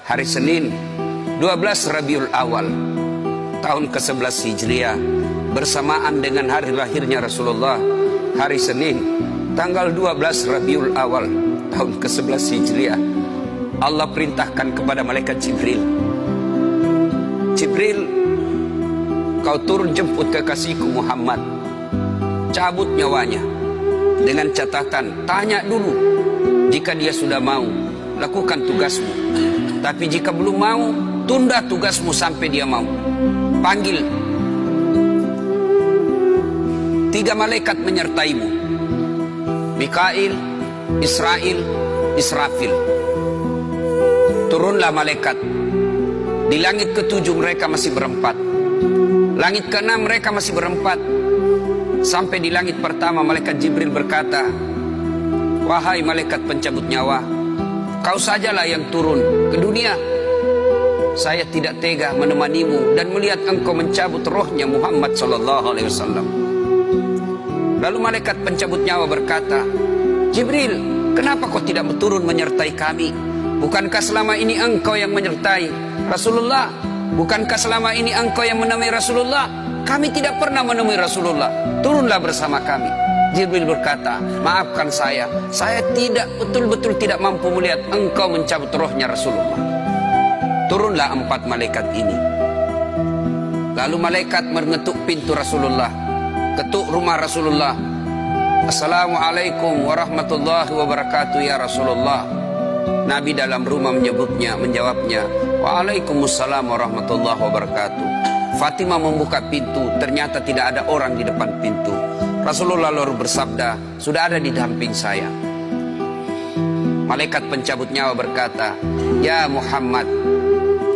hari Senin 12 Rabiul Awal tahun ke-11 Hijriah, bersamaan dengan hari lahirnya Rasulullah, hari Senin tanggal 12 Rabiul Awal tahun ke-11 Hijriah, Allah perintahkan kepada malaikat Jibril, Jibril, kau turun jemput kekasihku Muhammad, cabut nyawanya, dengan catatan, tanya dulu, jika dia sudah mau, lakukan tugasmu, tapi jika belum mau, tunda tugasmu sampai dia mau. Panggil 3 malaikat menyertaimu, Mikail, Israel, Israfil. Turunlah malaikat. Di langit ke-7 mereka masih berempat, langit ke-6 mereka masih berempat. Sampai di langit pertama malaikat Jibril berkata, wahai malaikat pencabut nyawa, kau sajalah yang turun ke dunia. Saya tidak tega menemanimu dan melihat engkau mencabut rohnya Muhammad SAW. Lalu malaikat pencabut nyawa berkata, Jibril, kenapa kau tidak turun menyertai kami? Bukankah selama ini engkau yang menyertai Rasulullah? Bukankah selama ini engkau yang menemui Rasulullah? Kami tidak pernah menemui Rasulullah. Turunlah bersama kami. Jibril berkata, maafkan saya tidak betul-betul tidak mampu melihat engkau mencabut rohnya Rasulullah. Turunlah 4 malaikat ini. Lalu malaikat mengetuk pintu Rasulullah, ketuk rumah Rasulullah. Assalamualaikum warahmatullahi wabarakatuh ya Rasulullah. Nabi dalam rumah menjawabnya, waalaikumsalam warahmatullahi wabarakatuh. Fatimah membuka pintu, ternyata tidak ada orang di depan pintu. Rasulullah lalu bersabda, sudah ada di samping saya. Malaikat pencabut nyawa berkata, ya Muhammad,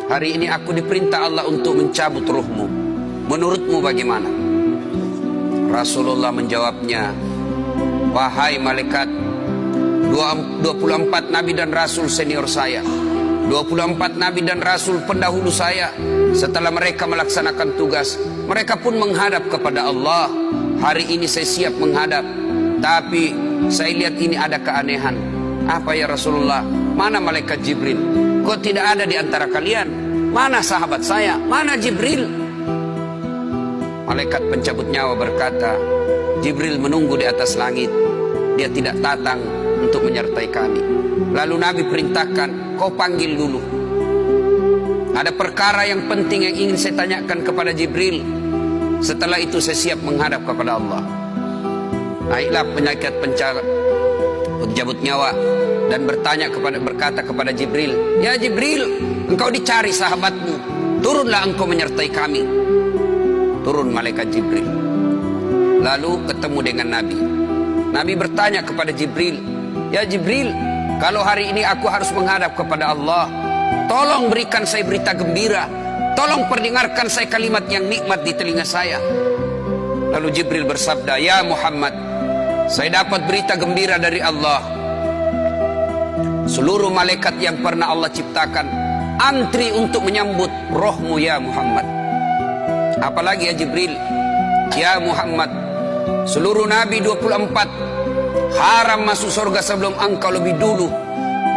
hari ini aku diperintah Allah untuk mencabut ruhmu. Menurutmu bagaimana? Rasulullah menjawabnya, wahai malaikat, 24 nabi dan rasul senior saya, 24 nabi dan rasul pendahulu saya, setelah mereka melaksanakan tugas, mereka pun menghadap kepada Allah. Hari ini saya siap menghadap, tapi saya lihat ini ada keanehan. Apa ya Rasulullah? Mana malaikat Jibril? Kok tidak ada di antara kalian? Mana sahabat saya? Mana Jibril? Malaikat pencabut nyawa berkata, Jibril menunggu di atas langit. Dia tidak datang untuk menyertai kami. Lalu Nabi perintahkan, kau panggil dulu. Ada perkara yang penting yang ingin saya tanyakan kepada Jibril. Setelah itu saya siap menghadap kepada Allah. Naiklah malaikat pencabut nyawa dan berkata kepada Jibril, ya Jibril, engkau dicari sahabatmu, turunlah engkau menyertai kami. Turun malaikat Jibril, lalu ketemu dengan Nabi. Nabi bertanya kepada Jibril, ya Jibril, kalau hari ini aku harus menghadap kepada Allah, tolong berikan saya berita gembira, tolong perdengarkan saya kalimat yang nikmat di telinga saya. Lalu Jibril bersabda, ya Muhammad, saya dapat berita gembira dari Allah. Seluruh malaikat yang pernah Allah ciptakan antri untuk menyambut rohmu ya Muhammad. Apalagi ya Jibril, ya Muhammad, seluruh nabi 24 haram masuk surga sebelum engkau lebih dulu.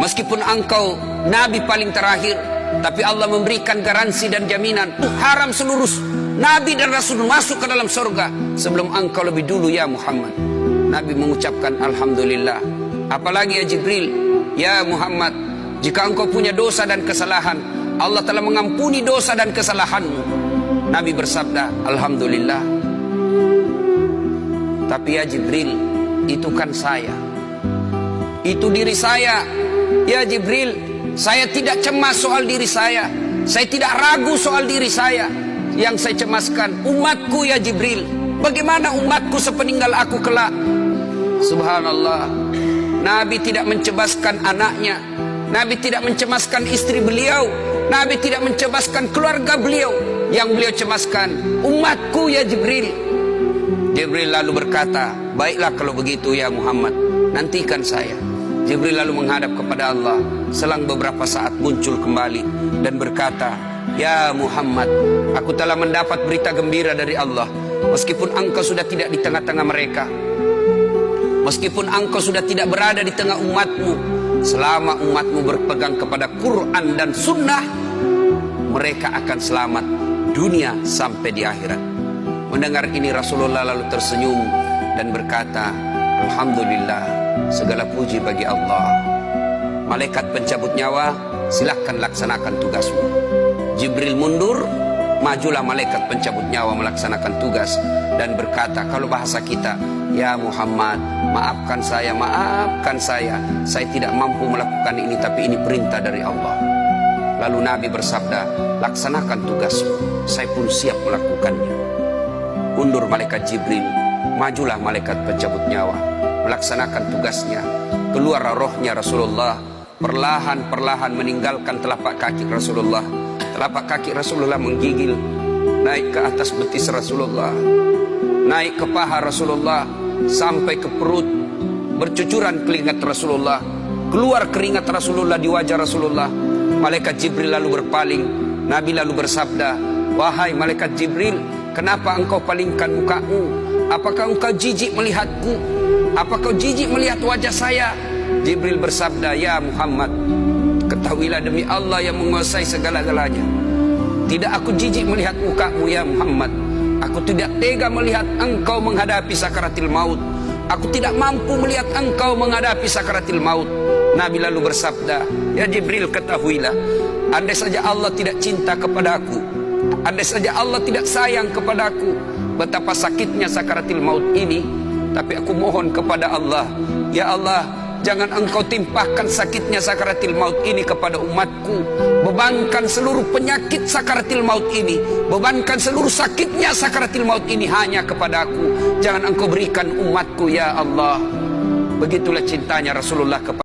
Meskipun engkau nabi paling terakhir, tapi Allah memberikan garansi dan jaminan, haram seluruh nabi dan rasul masuk ke dalam surga sebelum engkau lebih dulu ya Muhammad. Nabi mengucapkan alhamdulillah. Apalagi ya Jibril, ya Muhammad, jika engkau punya dosa dan kesalahan, Allah telah mengampuni dosa dan kesalahanmu. Nabi bersabda, alhamdulillah. Tapi ya Jibril, itu kan saya, itu diri saya. Ya Jibril, saya tidak cemas soal diri saya tidak ragu soal diri saya. Yang saya cemaskan umatku ya Jibril. Bagaimana umatku sepeninggal aku kelak? Subhanallah, Nabi tidak mencemaskan anaknya, Nabi tidak mencemaskan istri beliau, Nabi tidak mencemaskan keluarga beliau. Yang beliau cemaskan umatku ya Jibril. Jibril lalu berkata, baiklah kalau begitu ya Muhammad, nantikan saya. Jibril lalu menghadap kepada Allah. Selang beberapa saat muncul kembali dan berkata, ya Muhammad, aku telah mendapat berita gembira dari Allah. Meskipun engkau sudah tidak di tengah-tengah mereka, meskipun engkau sudah tidak berada di tengah umatmu, selama umatmu berpegang kepada Quran dan Sunnah, mereka akan selamat dunia sampai di akhirat. Mendengar ini Rasulullah lalu tersenyum dan berkata, Alhamdulillah, segala puji bagi Allah. Malaikat pencabut nyawa, silahkan laksanakan tugasmu. Jibril mundur, majulah malaikat pencabut nyawa melaksanakan tugas dan berkata, kalau bahasa kita, ya Muhammad, maafkan saya, saya tidak mampu melakukan ini, tapi ini perintah dari Allah. Lalu Nabi bersabda, laksanakan tugasmu, saya pun siap melakukannya. Mundur malaikat Jibril, majulah malaikat pencabut nyawa melaksanakan tugasnya. Keluar rohnya Rasulullah, perlahan-perlahan meninggalkan telapak kaki Rasulullah. Telapak kaki Rasulullah menggigil naik ke atas betis Rasulullah, naik ke paha Rasulullah, sampai ke perut. Bercucuran keringat Rasulullah, keluar keringat Rasulullah di wajah Rasulullah. Malaikat Jibril lalu berpaling. Nabi lalu bersabda, wahai malaikat Jibril, kenapa engkau palingkan mukamu? Apakah engkau jijik melihatku? Apakah kau jijik melihat wajah saya? Jibril bersabda, ya Muhammad, ketahuilah demi Allah yang menguasai segala-galanya, tidak aku jijik melihat mukamu ya Muhammad. Aku tidak tega melihat engkau menghadapi sakaratil maut. Aku tidak mampu melihat engkau menghadapi sakaratil maut. Nabi lalu bersabda, ya Jibril, ketahuilah, andai saja Allah tidak cinta kepadaku, andai saja Allah tidak sayang kepadaku, betapa sakitnya sakaratil maut ini. Tapi aku mohon kepada Allah, ya Allah, jangan engkau timpahkan sakitnya sakaratil maut ini kepada umatku. Bebankan seluruh penyakit sakaratil maut ini, bebankan seluruh sakitnya sakaratil maut ini hanya kepada aku. Jangan engkau berikan umatku ya Allah. Begitulah cintanya Rasulullah kepada